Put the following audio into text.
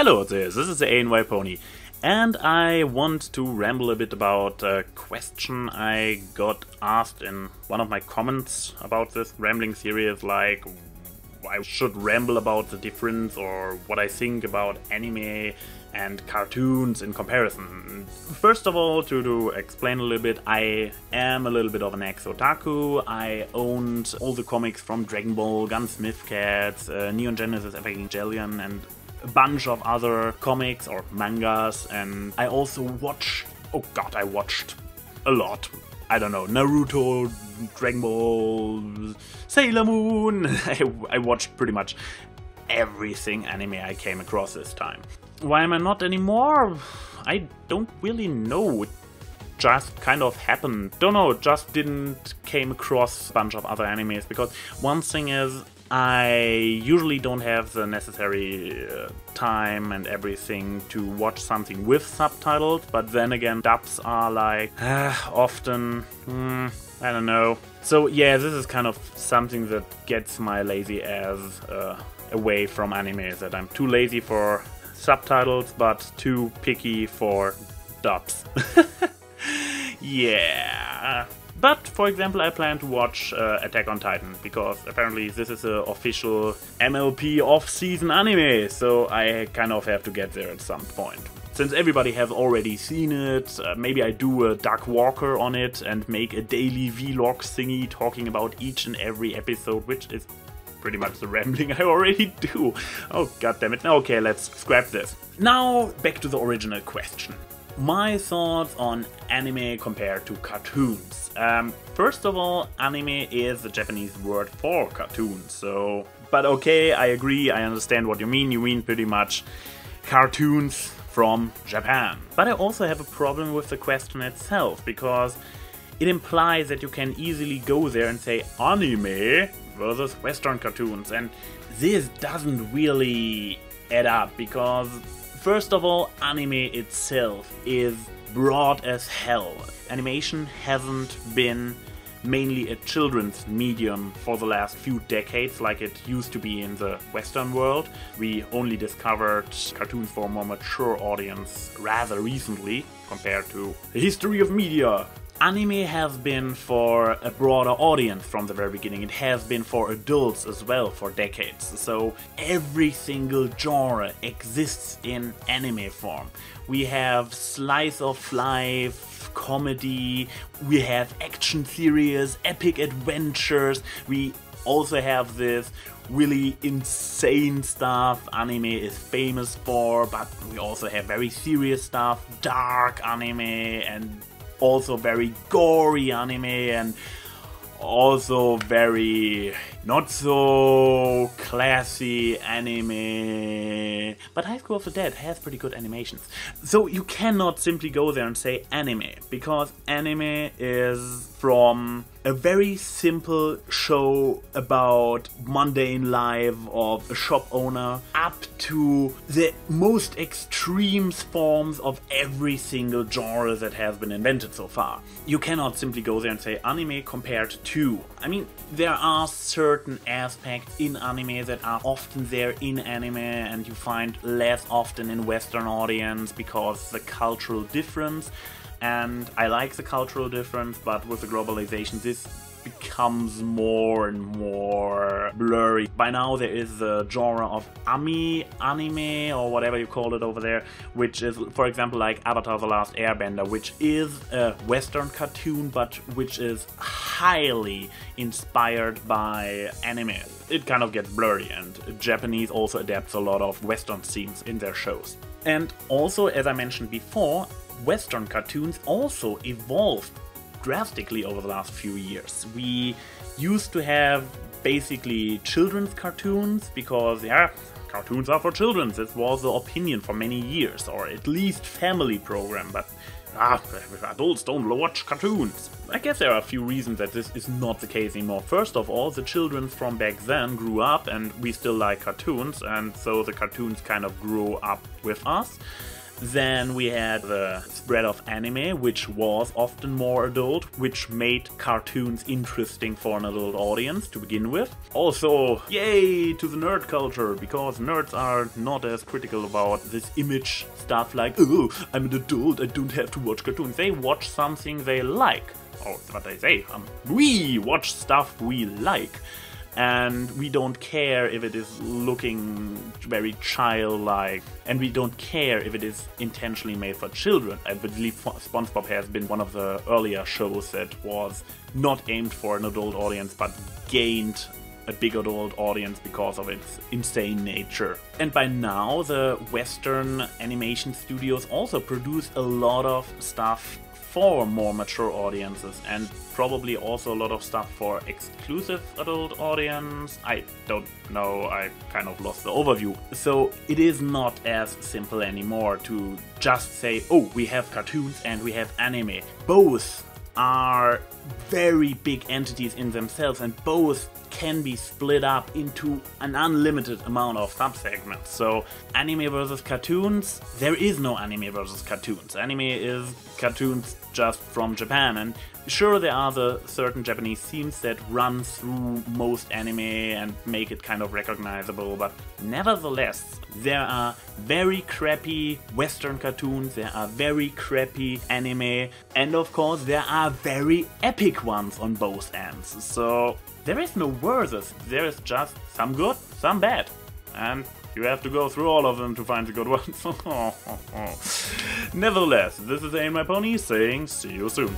Hello, this is the AnYPony, and I want to ramble a bit about a question I got asked in one of my comments about this rambling series, like I should ramble about the difference or what I think about anime and cartoons in comparison. First of all, to explain a little bit, I am a little bit of an ex-otaku. I owned all the comics from Dragon Ball, Gunsmith Cats, Neon Genesis Evangelion, and a bunch of other comics or mangas, and I also watched a lot. I don't know, Naruto, Dragon Ball, Sailor Moon. I watched pretty much everything anime I came across this time. Why am I not anymore? I don't really know. It just kind of happened. Don't know, just didn't came across a bunch of other animes, because one thing is, I usually don't have the necessary time and everything to watch something with subtitles, but then again, dubs are like, often, I don't know. So yeah, this is kind of something that gets my lazy ass away from anime, that I'm too lazy for subtitles, but too picky for dubs. Yeah. But, for example, I plan to watch Attack on Titan, because apparently this is the official MLP off-season anime, so I kind of have to get there at some point. Since everybody has already seen it, maybe I do a Dark Walker on it and make a daily vlog thingy talking about each and every episode, which is pretty much the rambling I already do. Oh, goddammit. Okay, let's scrap this. Now, back to the original question. My thoughts on anime compared to cartoons. First of all, anime is the Japanese word for cartoons, so... But okay, I agree, I understand what you mean. You mean pretty much cartoons from Japan. But I also have a problem with the question itself, because it implies that you can easily go there and say anime versus Western cartoons, and this doesn't really add up, because first of all, anime itself is broad as hell. Animation hasn't been mainly a children's medium for the last few decades like it used to be in the Western world. We only discovered cartoons for a more mature audience rather recently compared to the history of media. Anime has been for a broader audience from the very beginning. It has been for adults as well for decades. So every single genre exists in anime form. We have slice of life, comedy, we have action series, epic adventures, we also have this really insane stuff anime is famous for, but we also have very serious stuff, dark anime, and also very gory anime, and also very not so classy anime. But High School of the Dead has pretty good animations. So you cannot simply go there and say anime, because anime is from a very simple show about mundane life of a shop owner up to the most extreme forms of every single genre that has been invented so far. You cannot simply go there and say anime compared to. I mean, there are certain aspects in anime that are often there in anime and you find less often in Western audience because the cultural difference. And I like the cultural difference, but with the globalization this becomes more and more blurry. By now there is the genre of anime, or whatever you call it over there, which is, for example, like Avatar: The Last Airbender, which is a Western cartoon, but which is highly inspired by anime. It kind of gets blurry, and Japanese also adapts a lot of Western scenes in their shows. And also, as I mentioned before, Western cartoons also evolved drastically over the last few years. We used to have basically children's cartoons because, yeah, cartoons are for children. This was the opinion for many years, or at least family program, but adults don't watch cartoons. I guess there are a few reasons that this is not the case anymore. First of all, the children from back then grew up and we still like cartoons, and so the cartoons kind of grew up with us. Then we had the spread of anime, which was often more adult, which made cartoons interesting for an adult audience to begin with. Also, yay to the nerd culture, because nerds are not as critical about this image stuff like, oh, I'm an adult, I don't have to watch cartoons. They watch something they like. Or what they say, we watch stuff we like. And we don't care if it is looking very childlike, and we don't care if it is intentionally made for children. I believe SpongeBob has been one of the earlier shows that was not aimed for an adult audience, but gained a big adult audience because of its insane nature. And by now, the Western animation studios also produce a lot of stuff for more mature audiences, and probably also a lot of stuff for exclusive adult audience. I don't know, I kind of lost the overview. So it is not as simple anymore to just say, oh, we have cartoons and we have anime. Both are very big entities in themselves, and both can be split up into an unlimited amount of subsegments. So anime versus cartoons, there is no anime versus cartoons. Anime is cartoons just from Japan, and sure, there are the certain Japanese themes that run through most anime and make it kind of recognizable, but nevertheless, there are very crappy Western cartoons, there are very crappy anime, and of course there are very epic ones on both ends. So there is no versus, there is just some good, some bad, and you have to go through all of them to find the good ones. Nevertheless, this is AnYPony saying see you soon.